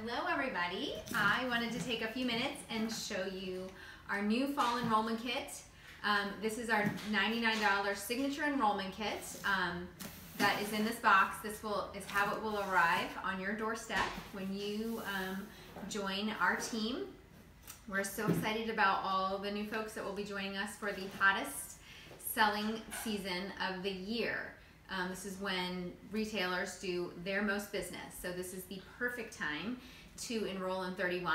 Hello everybody. I wanted to take a few minutes and show you our new fall enrollment kit. This is our $99 signature enrollment kit that is in this box. This is how it will arrive on your doorstep when you join our team. We're so excited about all the new folks that will be joining us for the hottest selling season of the year. This is when retailers do their most business. So this is the perfect time to enroll in 31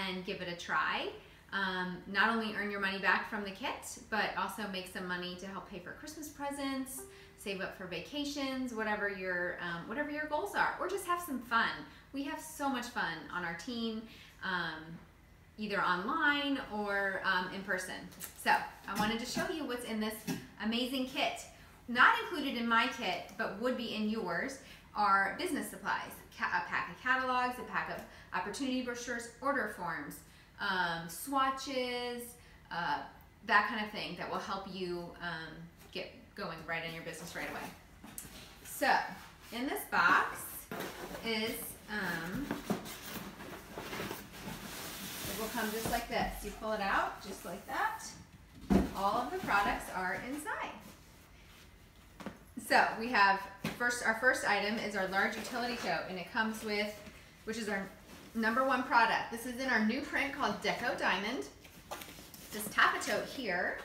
and give it a try. Not only earn your money back from the kit, but also make some money to help pay for Christmas presents, save up for vacations, whatever your goals are, or just have some fun. We have so much fun on our team, either online or in person. So I wanted to show you what's in this amazing kit. Not included in my kit, but would be in yours, are business supplies. A pack of catalogs, a pack of opportunity brochures, order forms, swatches, that kind of thing that will help you get going right in your business right away. So, in this box is, it will come just like this. You pull it out just like that. All of the products are inside. So we have our first item is our large utility tote, and it comes with, which is our #1 product. This is in our new print called Deco Diamond. This Tote tote here,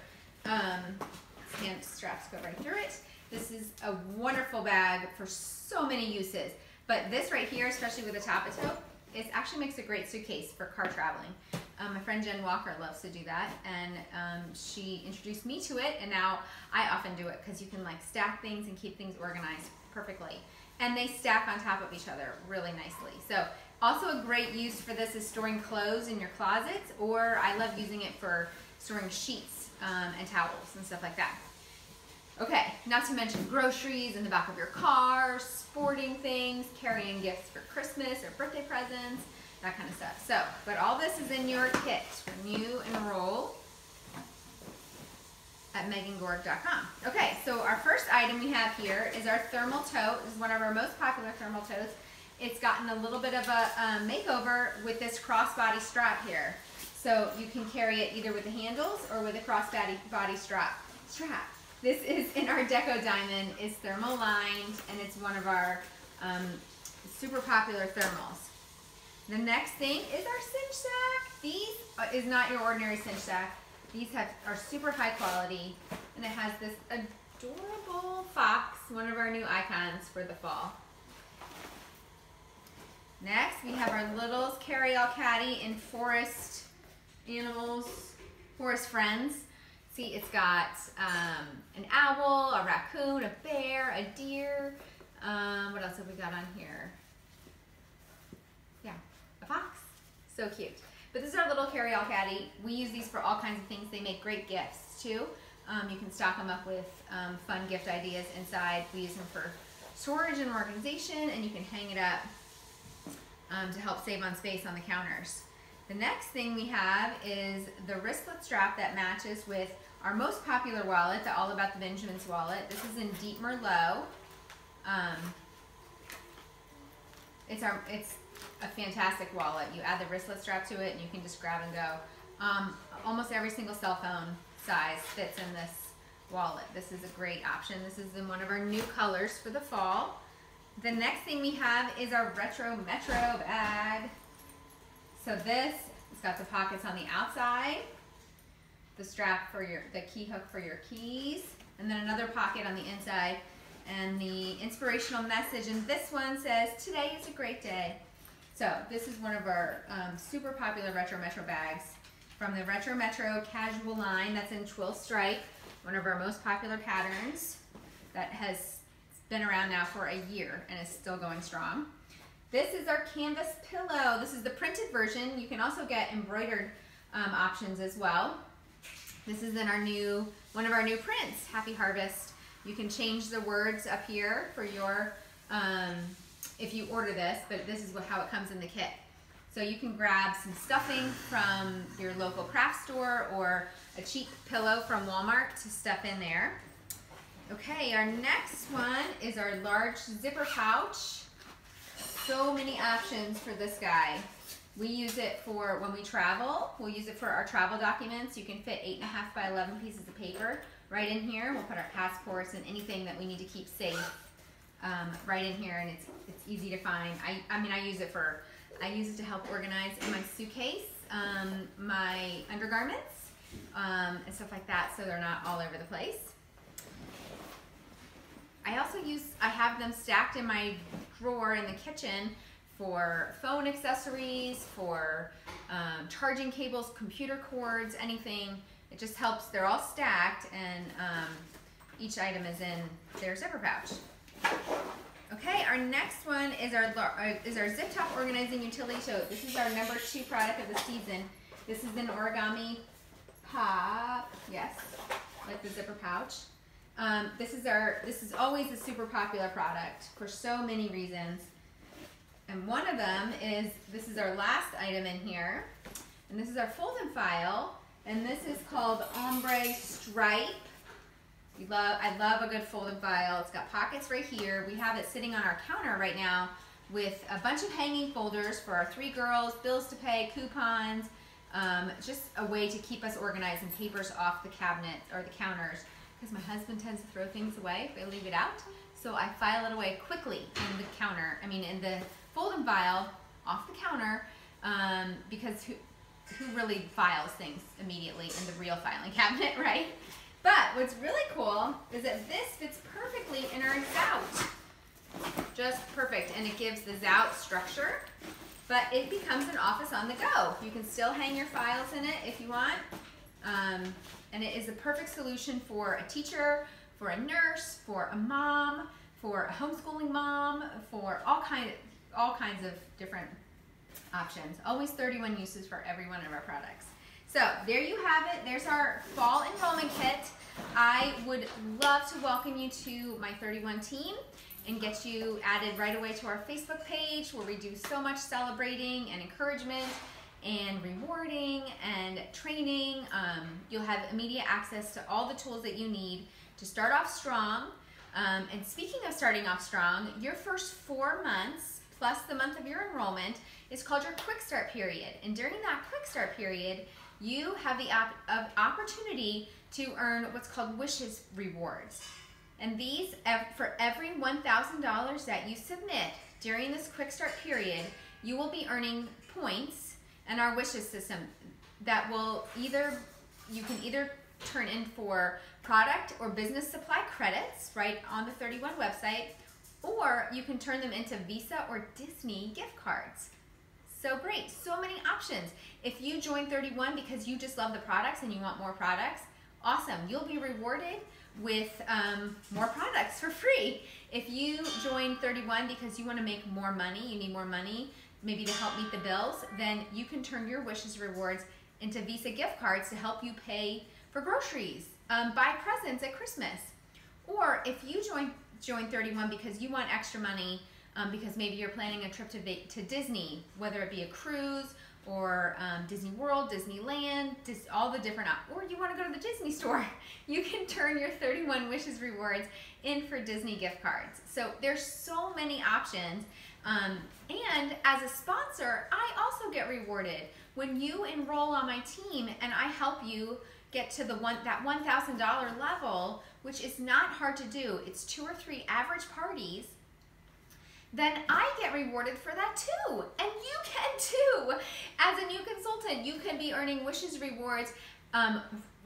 hand straps go right through it. This is a wonderful bag for so many uses, but this right here, especially with the Tote tote, it actually makes a great suitcase for car traveling. My friend Jen Walker loves to do that, and she introduced me to it, and now I often do it because you can like stack things and keep things organized perfectly. And they stack on top of each other really nicely. So also a great use for this is storing clothes in your closets, or I love using it for storing sheets and towels and stuff like that. Okay, not to mention groceries in the back of your car, sporting things, carrying gifts for Christmas or birthday presents, that kind of stuff. So, but all this is in your kit when you enroll at megangorg.com. Okay, so our first item we have here is our thermal tote. This is one of our most popular thermal totes. It's gotten a little bit of a makeover with this crossbody strap here. So you can carry it either with the handles or with a crossbody strap. This is in our Deco Diamond. It's thermal lined, and it's one of our super popular thermals. The next thing is our cinch sack. These is not your ordinary cinch sack. These are super high quality, and it has this adorable fox, one of our new icons for the fall. Next, we have our little carry-all caddy in forest animals, forest friends. See, it's got an owl, a raccoon, a bear, a deer. What else have we got on here? Yeah, a fox. So cute. But this is our little carry-all caddy. We use these for all kinds of things. They make great gifts too. You can stock them up with fun gift ideas inside. We use them for storage and organization, and you can hang it up to help save on space on the counters. The next thing we have is the Wristlet Strap that matches with our most popular wallet, the All About the Benjamins wallet. This is in Deep Merlot. It's a fantastic wallet. You add the wristlet strap to it and you can just grab and go. Almost every single cell phone size fits in this wallet. This is a great option. This is in one of our new colors for the fall. The next thing we have is our Retro Metro bag. So this, it's got the pockets on the outside, the strap for the key hook for your keys, and then another pocket on the inside, and the inspirational message. And this one says, "Today is a great day." So this is one of our super popular Retro Metro bags from the Retro Metro casual line that's in twill stripe, one of our most popular patterns that has been around now for a year and is still going strong. This is our canvas pillow. This is the printed version. You can also get embroidered options as well. This is in one of our new prints, Happy Harvest. You can change the words up here for your, if you order this, but this is how it comes in the kit. So you can grab some stuffing from your local craft store or a cheap pillow from Walmart to stuff in there. Okay, our next one is our large zipper pouch. so many options for this guy. We use it for when we travel. We'll use it for our travel documents. You can fit 8.5 by 11 pieces of paper right in here. We'll put our passports and anything that we need to keep safe right in here, and it's easy to find. I mean, I use it to help organize in my suitcase, my undergarments, and stuff like that, so they're not all over the place. I have them stacked in my drawer in the kitchen for phone accessories, for charging cables, computer cords, anything. It just helps. They're all stacked, and each item is in their zipper pouch. Okay, our next one is our Zip Top Organizing Utility Tote. This is our number 2 product of the season. This is an origami pop, yes, like the zipper pouch. This is always a super popular product for so many reasons. And one of them is, this is our last item in here, and this is our fold and file, and this is called Ombre Stripe. I love a good fold and file. It's got pockets right here. We have it sitting on our counter right now with a bunch of hanging folders for our 3 girls, bills to pay, coupons, just a way to keep us organized and papers off the cabinet or the counters, because my husband tends to throw things away if I leave it out. So I file it away quickly in the counter, in the fold and file off the counter, because who really files things immediately in the real filing cabinet, right? But what's really cool is that this fits perfectly in our Zout. Just perfect, and it gives the Zout structure, but it becomes an office on the go. You can still hang your files in it if you want, and it is a perfect solution for a teacher, for a nurse, for a mom, for a homeschooling mom, for all kinds of different options. Always 31 uses for every one of our products. So there you have it. There's our fall enrollment kit. I would love to welcome you to my 31 team and get you added right away to our Facebook page, where we do so much celebrating and encouragement and rewarding and training. You'll have immediate access to all the tools that you need to start off strong. And speaking of starting off strong, your first 4 months plus the month of your enrollment is called your Quick Start period. And during that Quick Start period, you have the opportunity to earn what's called Wishes rewards. And these, for every $1,000 that you submit during this Quick Start period, you will be earning points in our Wishes system that will you can either turn in for product or business supply credits right on the 31 website, or you can turn them into Visa or Disney gift cards. So great, so many options. If you join 31 because you just love the products and you want more products, awesome. You'll be rewarded with more products for free. If you join 31 because you want to make more money, you need more money, maybe to help meet the bills, then you can turn your Wishes rewards into Visa gift cards to help you pay for groceries, buy presents at Christmas. Or if you join 31 because you want extra money, because maybe you're planning a trip to Disney, whether it be a cruise or Disney World, Disneyland, all the different, or you want to go to the Disney store, you can turn your 31 Wishes rewards in for Disney gift cards. So there's so many options. And as a sponsor, I also get rewarded when you enroll on my team and I help you get to that $1,000 level, which is not hard to do. It's 2 or 3 average parties. Then I get rewarded for that too, and you can too. As a new consultant, you can be earning Wishes rewards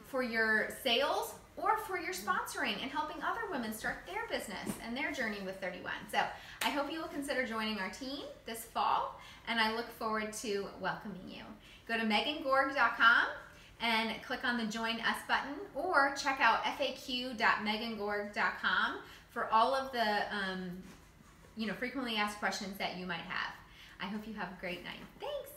for your sales or for your sponsoring and helping other women start their business and their journey with 31. So I hope you will consider joining our team this fall, and I look forward to welcoming you. Go to megangorg.com and click on the Join Us button, or check out faq.megangorg.com for all of the frequently asked questions that you might have. I hope you have a great night. Thanks.